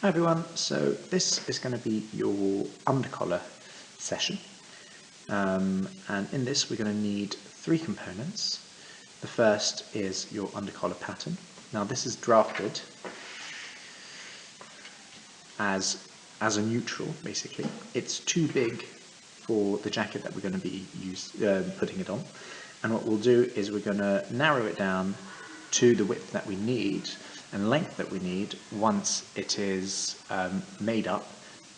Hi everyone, so this is going to be your undercollar session, and in this we're going to need three components. The first is your undercollar pattern. Now this is drafted as a neutral, basically. It's too big for the jacket that we're going to be putting it on, and what we'll do is we're going to narrow it down to the width that we need and length that we need once it is made up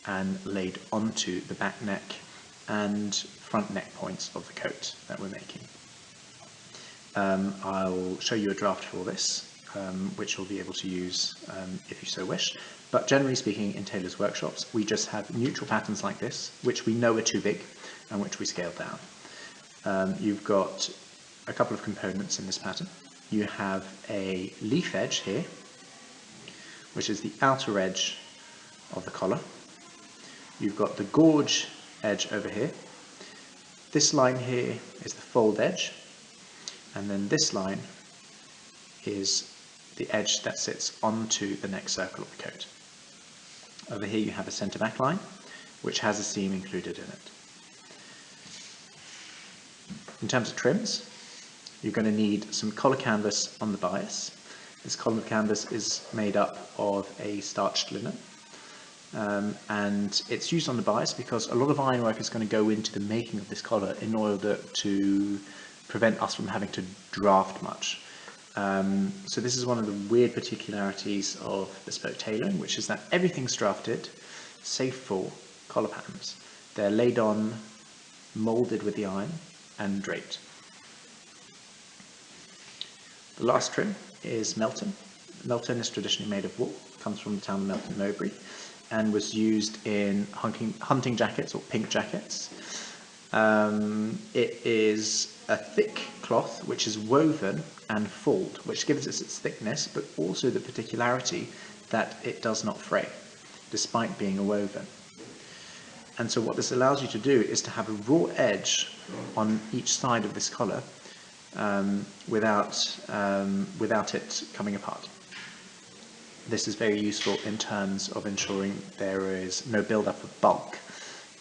and laid onto the back neck and front neck points of the coat that we're making. I'll show you a draft for this, which you'll be able to use if you so wish, but generally speaking in tailors' workshops we just have neutral patterns like this, which we know are too big and which we scale down. You've got a couple of components in this pattern. You have a leaf edge here, which is the outer edge of the collar. You've got the gorge edge over here. This line here is the fold edge, and then this line is the edge that sits onto the neck circle of the coat. Over here you have a centre back line, which has a seam included in it. In terms of trims, you're going to need some collar canvas on the bias. This collar canvas is made up of a starched linen, and it's used on the bias because a lot of ironwork is going to go into the making of this collar in order to prevent us from having to draft much. So this is one of the weird particularities of bespoke tailoring, which is that everything's drafted, save for collar patterns. They're laid on, moulded with the iron, and draped. The last trim is Melton. Melton is traditionally made of wool, comes from the town of Melton Mowbray, and was used in hunting jackets or pink jackets. It is a thick cloth which is woven and fulled, which gives it its thickness, but also the particularity that it does not fray, despite being a woven. And so what this allows you to do is to have a raw edge on each side of this collar, without it coming apart. This is very useful in terms of ensuring there is no build-up of bulk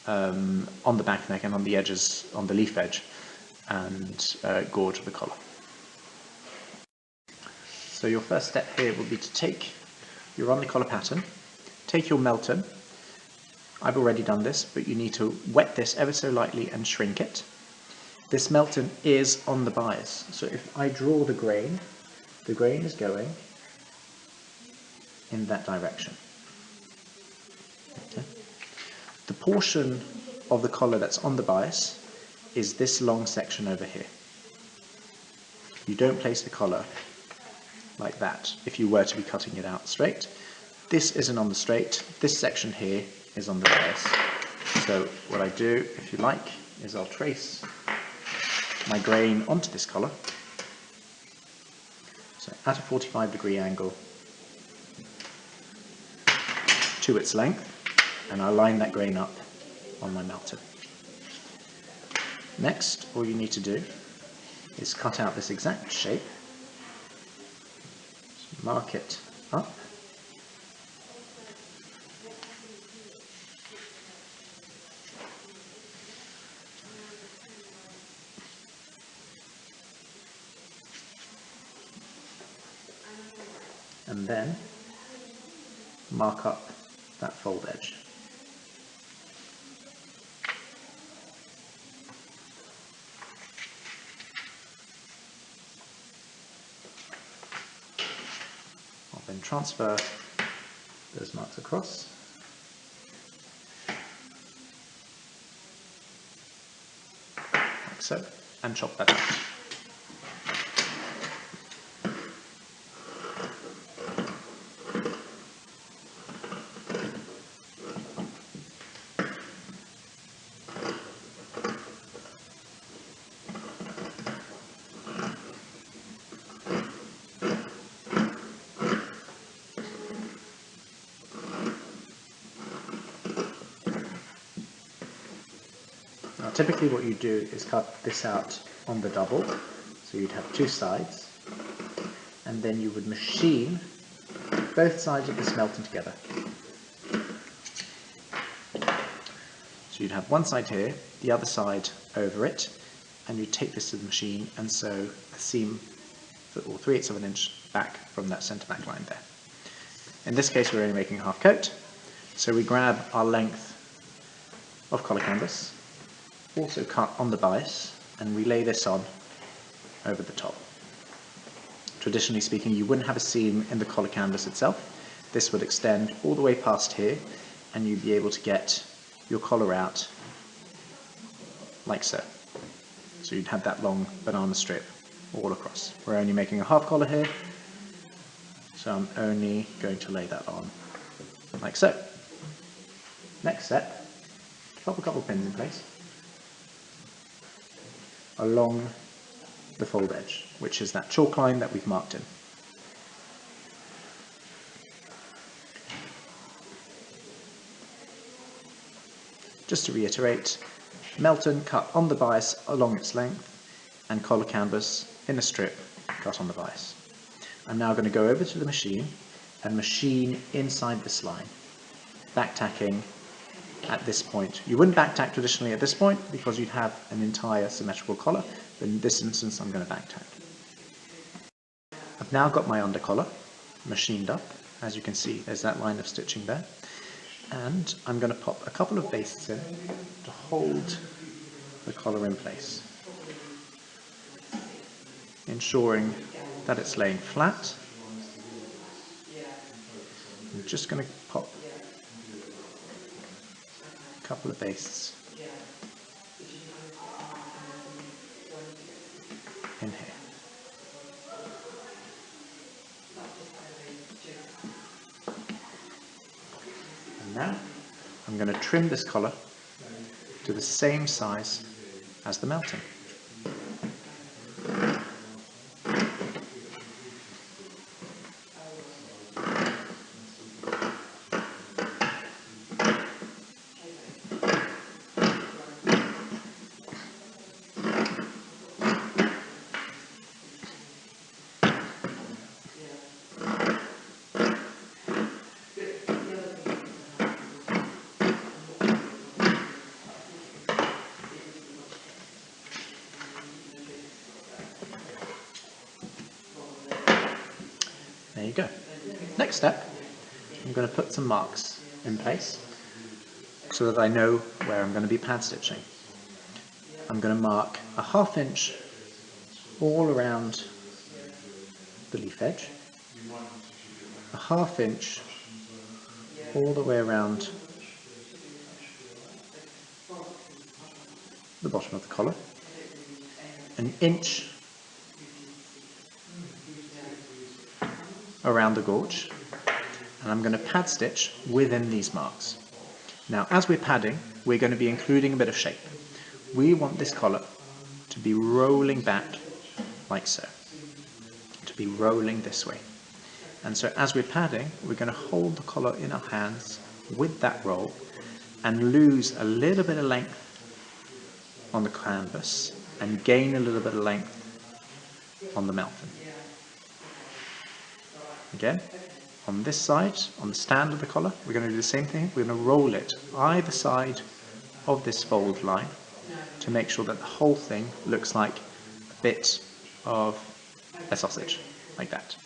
on the back neck and on the edges, on the leaf edge and gorge of the collar. So your first step here will be to take your on-the-collar pattern, take your Melton. I've already done this, but you need to wet this ever so lightly and shrink it. This Melton is on the bias, so if I draw the grain is going in that direction. Okay. The portion of the collar that's on the bias is this long section over here. You don't place the collar like that if you were to be cutting it out straight. This isn't on the straight, this section here is on the bias. So what I do, if you like, is I'll trace my grain onto this collar, so at a 45-degree angle to its length, and I'll line that grain up on my Melton. Next, all you need to do is cut out this exact shape, mark it up, and then mark up that fold edge. I'll then transfer those marks across. Like so, and chop that out. Now typically what you do is cut this out on the double, so you'd have two sides, and then you would machine both sides of this Melton together. So you'd have one side here, the other side over it, and you take this to the machine and sew a seam or 3/8 of an inch back from that centre back line there. In this case we're only making a half coat, so we grab our length of collar canvas, also cut on the bias, and we lay this on over the top. Traditionally speaking, you wouldn't have a seam in the collar canvas itself. This would extend all the way past here, and you'd be able to get your collar out like so. So you'd have that long banana strip all across. We're only making a half collar here, so I'm only going to lay that on like so. Next step, pop a couple of pins in place along the fold edge, which is that chalk line that we've marked in. Just to reiterate, Melton cut on the bias along its length, and collar canvas in a strip cut on the bias. I'm now going to go over to the machine and machine inside this line, back tacking at this point. You wouldn't back tack traditionally at this point because you'd have an entire symmetrical collar, but in this instance I'm going to back tack. I've now got my under collar machined up. As you can see, there's that line of stitching there. And I'm going to pop a couple of bases in to hold the collar in place, ensuring that it's laying flat. I'm just going to pop a couple of bases in here. And now I'm going to trim this collar to the same size as the Melton. There you go. Next step, I'm going to put some marks in place so that I know where I'm going to be pad stitching. I'm going to mark a ½ inch all around the leaf edge, a ½ inch all the way around the bottom of the collar, an inch around the gorge, and I'm going to pad stitch within these marks. Now as we're padding, we're going to be including a bit of shape. We want this collar to be rolling back like so, to be rolling this way. And so as we're padding, we're going to hold the collar in our hands with that roll and lose a little bit of length on the canvas and gain a little bit of length on the Melton. Again, on this side, on the stand of the collar, we're going to do the same thing. We're going to roll it either side of this fold line to make sure that the whole thing looks like a bit of a sausage, like that.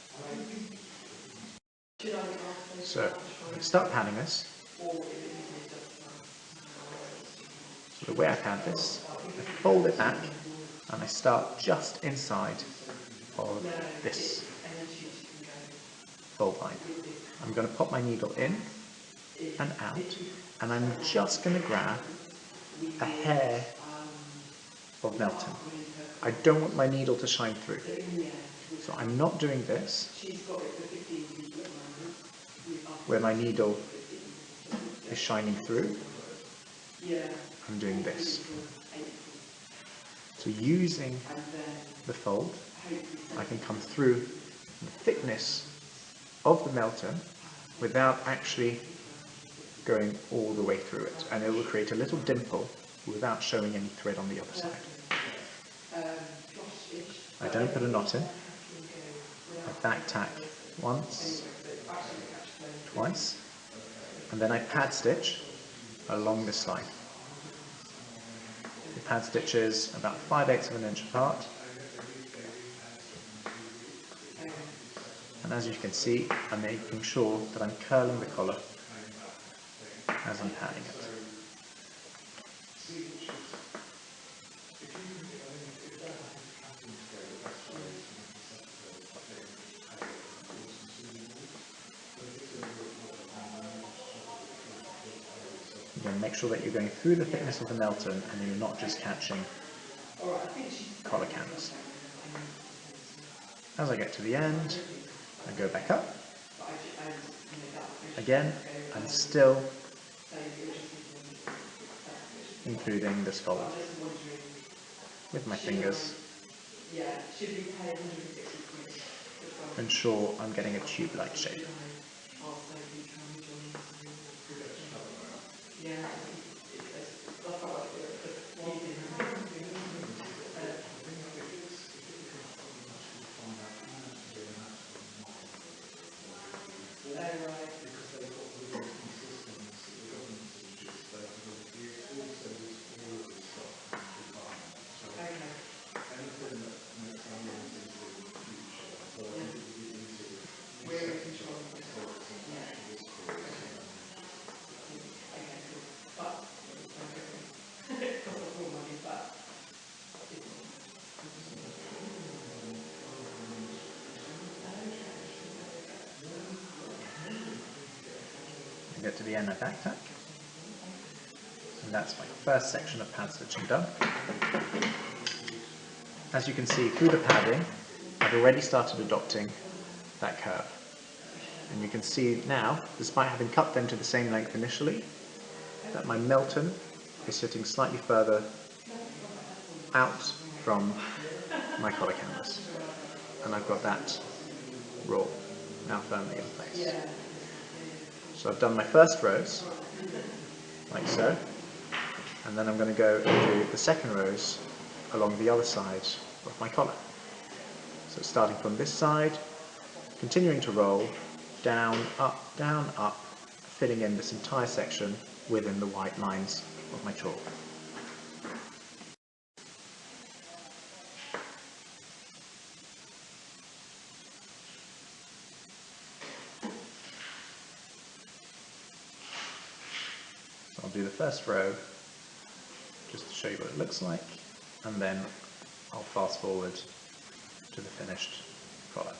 So, I'm going to start padding this. So the way I pad this, I fold it back and I start just inside of this fold line. I'm going to pop my needle in and out, and I'm just going to grab a hair of Melton. I don't want my needle to shine through, so I'm not doing this where my needle is shining through. I'm doing this. So using the fold, I can come through the thickness of the Melton without actually going all the way through it, and it will create a little dimple without showing any thread on the other side. I don't put a knot in. I back tack once, twice, and then I pad stitch along this line. pad stitches about 5/8 of an inch apart. And as you can see, I'm making sure that I'm curling the collar as I'm padding it. Again, make sure that you're going through the thickness of the Melton and you're not just catching collar canvas. As I get to the end, I go back up. Again, I'm still including this fold with my fingers. Ensure I'm getting a tube-like shape. I get to the end, I back tack, and that's my first section of pad stitching done. As you can see through the padding, I've already started adopting that curve. And you can see now, despite having cut them to the same length initially, that my Melton is sitting slightly further out from my collar canvas. And I've got that roll now firmly in place. So I've done my first rows, like so, and then I'm going to go and do the second rows along the other side of my collar. So starting from this side, continuing to roll, down, up, filling in this entire section within the white lines of my chalk. So I'll do the first row just to show you what it looks like, and then I'll fast forward to the finished product.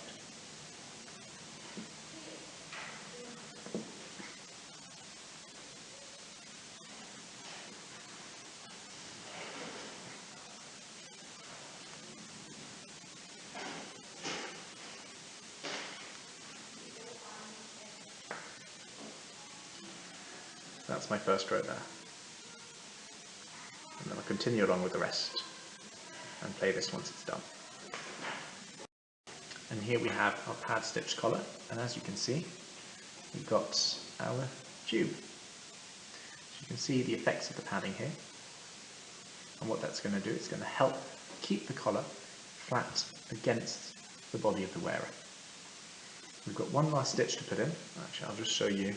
That's my first row there. And then I'll continue along with the rest and play this once it's done. And here we have our pad stitch collar, and as you can see, we've got our tube. So you can see the effects of the padding here, and what that's going to do, it's going to help keep the collar flat against the body of the wearer. We've got one last stitch to put in. Actually, I'll just show you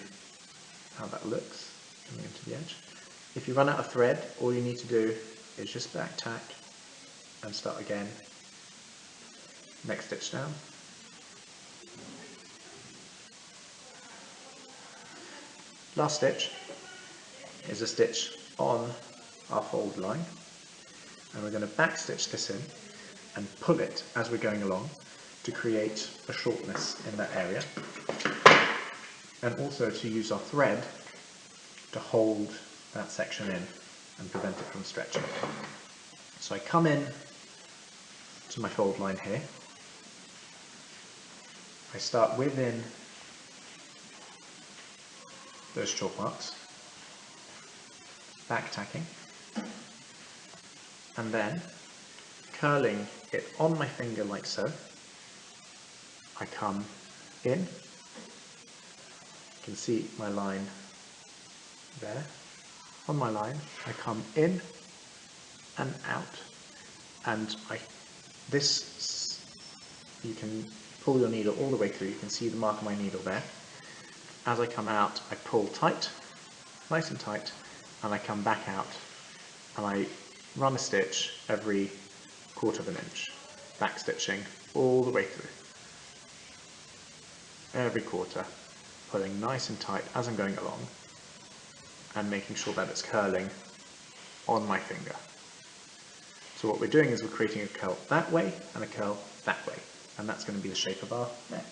how that looks coming into the edge. If you run out of thread, all you need to do is just back tack and start again. Next stitch down. Last stitch is a stitch on our fold line, and we're going to back stitch this in and pull it as we're going along to create a shortness in that area, and also to use our thread to hold that section in and prevent it from stretching. So I come in to my fold line here, I start within those chalk marks, back tacking, and then curling it on my finger like so. I come in, you can see my line there. On my line, I come in and out, and you can pull your needle all the way through. You can see the mark of my needle there. As I come out, I pull tight, nice and tight, and I come back out, and I run a stitch every 1/4 inch, back stitching all the way through. Every quarter, pulling nice and tight as I'm going along and making sure that it's curling on my finger. So what we're doing is we're creating a curl that way and a curl that way, and that's going to be the shape of our neck.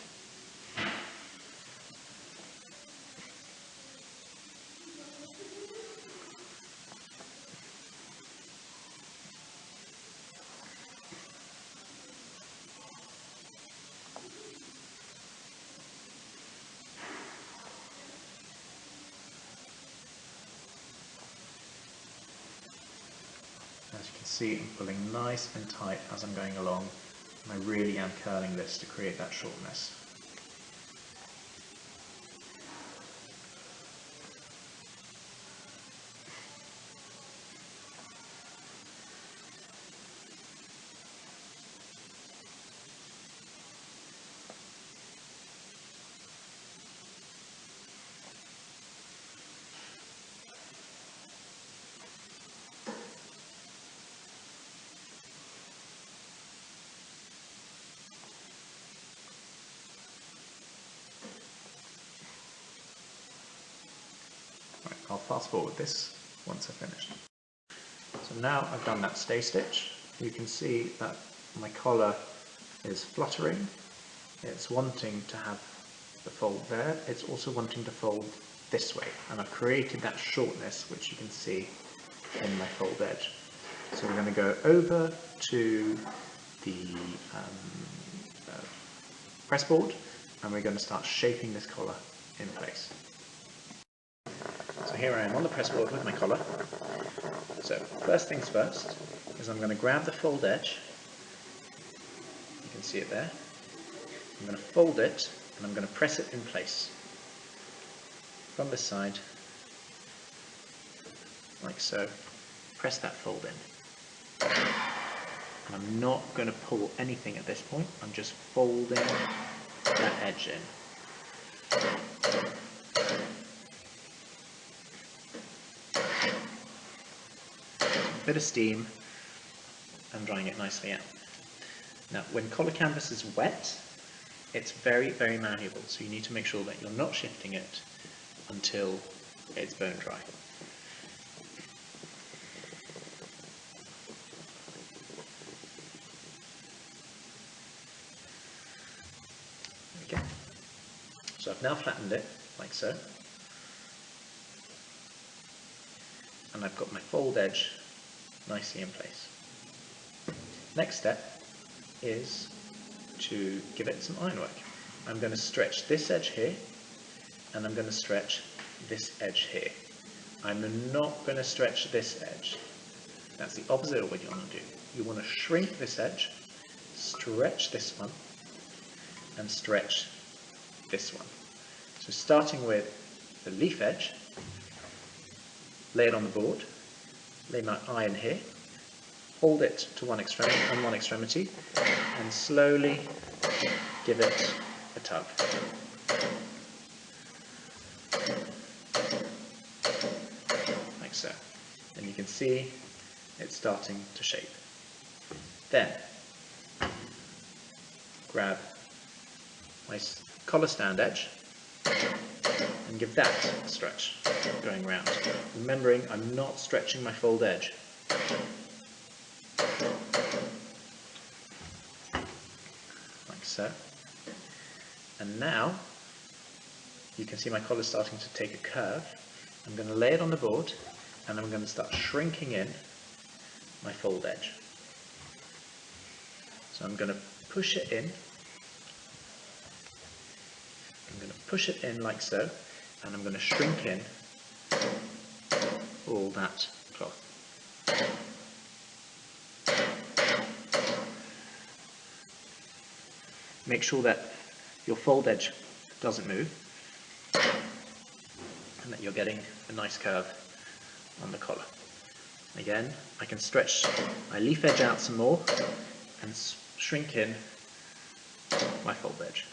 As you can see, I'm pulling nice and tight as I'm going along, and I really am curling this to create that shortness. I'll fast forward this once I've finished. So now I've done that stay stitch. You can see that my collar is fluttering. It's wanting to have the fold there. It's also wanting to fold this way. And I've created that shortness, which you can see in my fold edge. So we're going to go over to the press board, and we're going to start shaping this collar in place. So here I am on the press board with my collar. So first things first is I'm going to grab the fold edge. You can see it there. I'm going to fold it and I'm going to press it in place from this side, like so. Press that fold in. And I'm not going to pull anything at this point. I'm just folding that edge in. Bit of steam and drying it nicely out. Now, when collar canvas is wet, it's very, very malleable, so you need to make sure that you're not shifting it until it's bone dry. Okay, so I've now flattened it like so, and I've got my fold edge nicely in place. Next step is to give it some ironwork. I'm going to stretch this edge here, and I'm going to stretch this edge here. I'm not going to stretch this edge. That's the opposite of what you want to do. You want to shrink this edge, stretch this one, and stretch this one. So starting with the leaf edge, lay it on the board, lay my iron here, hold it to one extremity, and slowly give it a tug. Like so. And you can see it's starting to shape. Then, grab my collar stand edge and give that a stretch going round. Remembering I'm not stretching my fold edge. Like so. And now you can see my collar starting to take a curve. I'm going to lay it on the board and I'm going to start shrinking in my fold edge. So I'm going to push it in. I'm going to push it in like so, and I'm going to shrink in all that cloth. Make sure that your fold edge doesn't move and that you're getting a nice curve on the collar. Again, I can stretch my leaf edge out some more and shrink in my fold edge.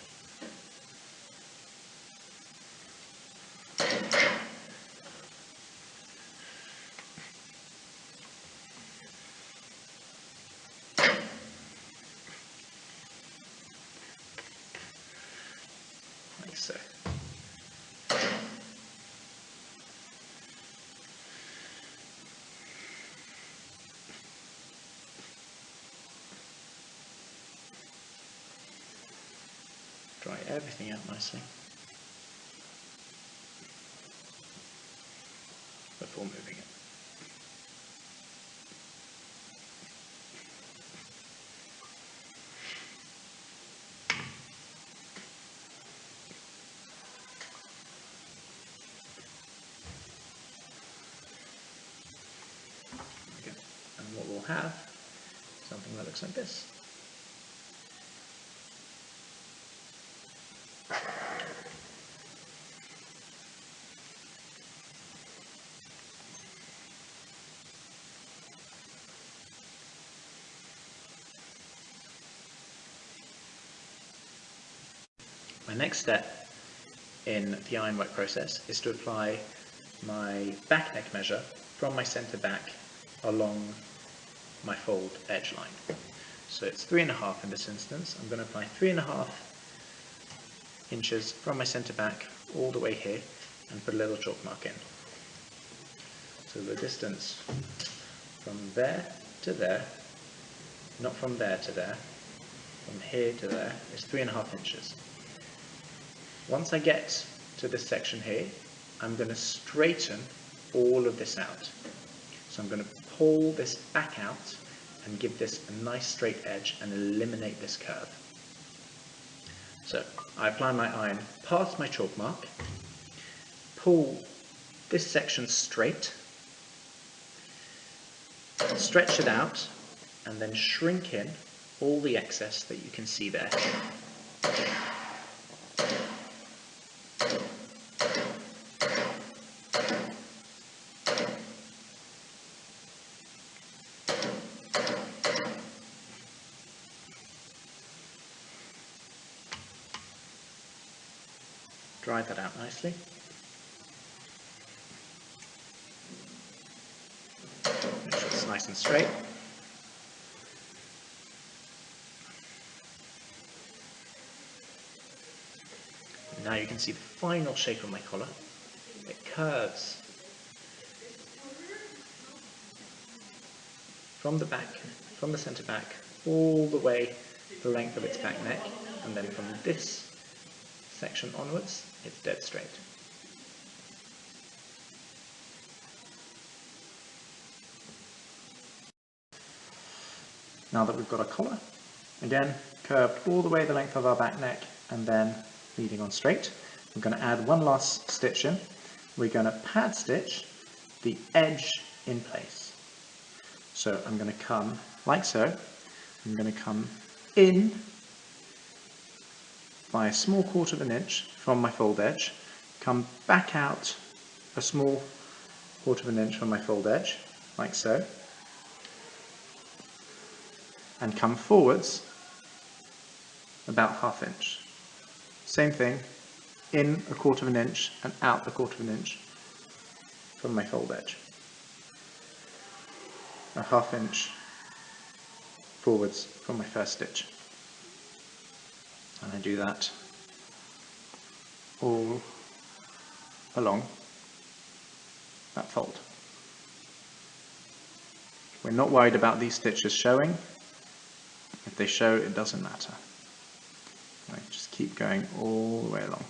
everything out nicely before moving it. Okay. And what we'll have is something that looks like this. My next step in the ironwork process is to apply my back neck measure from my centre back along my fold edge line. So it's 3.5 in this instance. I'm going to apply 3.5 inches from my centre back all the way here and put a little chalk mark in. So the distance from there to there, not from there to there, from here to there is 3.5 inches. Once I get to this section here, I'm going to straighten all of this out. So I'm going to pull this back out and give this a nice straight edge and eliminate this curve. So I apply my iron past my chalk mark, pull this section straight, stretch it out, and then shrink in all the excess that you can see there. Dry that out nicely. Make sure it's nice and straight. And now you can see the final shape of my collar. It curves from the back, from the centre back, all the way the length of its back neck, and then from this section onwards, it's dead straight. Now that we've got a collar, again, curved all the way the length of our back neck and then leading on straight, we're going to add one last stitch in. We're going to pad stitch the edge in place. So I'm going to come like so. I'm going to come in by a small 1/4 inch from my fold edge, come back out a small 1/4 inch from my fold edge, like so, and come forwards about 1/2 inch. Same thing, in a 1/4 inch and out a 1/4 inch from my fold edge. A 1/2 inch forwards from my first stitch. And I do that all along that fold. We're not worried about these stitches showing. If they show, it doesn't matter. Right, just keep going all the way along.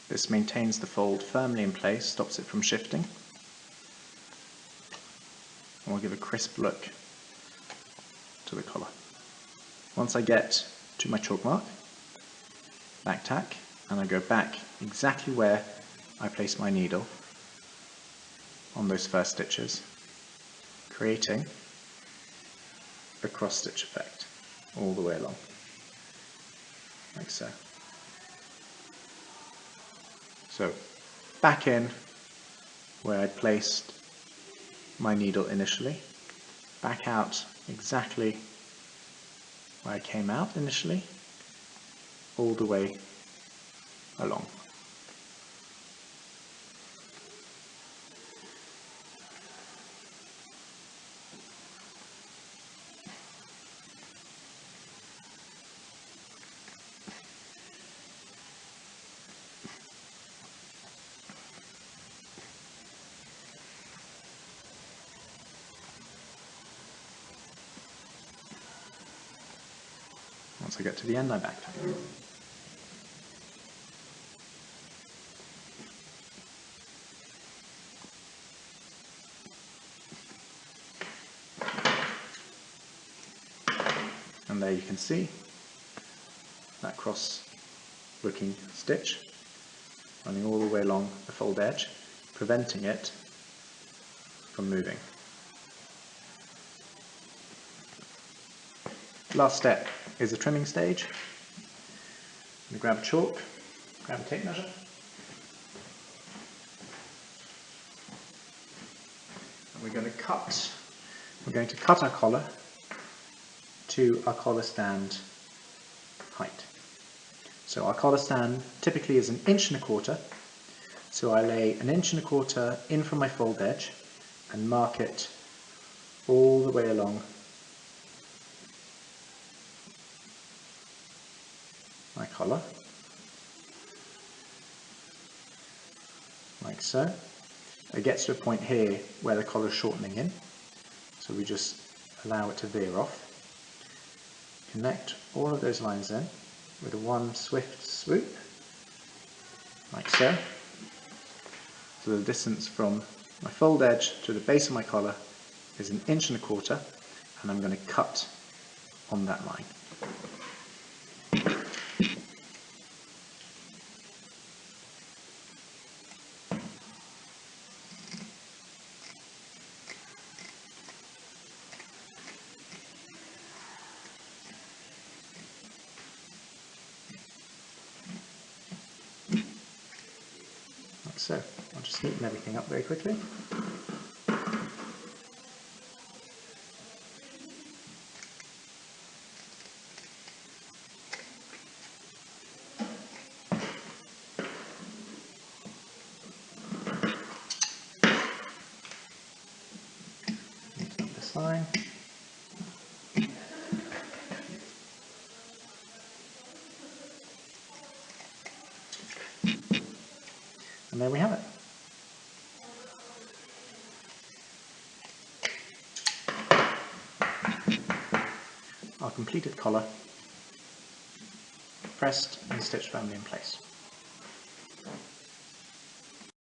This maintains the fold firmly in place, stops it from shifting. And we'll give a crisp look to the collar. Once I get to my chalk mark, back tack, and I go back exactly where I placed my needle on those first stitches, creating a cross stitch effect all the way along, like so. So back in where I placed my needle initially, back out exactly where I came out initially, all the way along. Once I get to the end, I backtack. And there you can see that cross-looking stitch running all the way along the fold edge, preventing it from moving. Last step is the trimming stage. I'm going to grab a chalk, grab a tape measure, and we're going to cut our collar to our collar stand height. So our collar stand typically is 1.25 inches, so I lay 1.25 inches in from my fold edge and mark it all the way along my collar, like so. It gets to a point here where the collar is shortening in, so we just allow it to veer off. Connect all of those lines in with one swift swoop, like so. So the distance from my fold edge to the base of my collar is 1.25 inches, and I'm going to cut on that line. Like so. I'll just neaten everything up very quickly. Neaten up this line. And there we have it. Our completed collar, pressed and stitched firmly in place.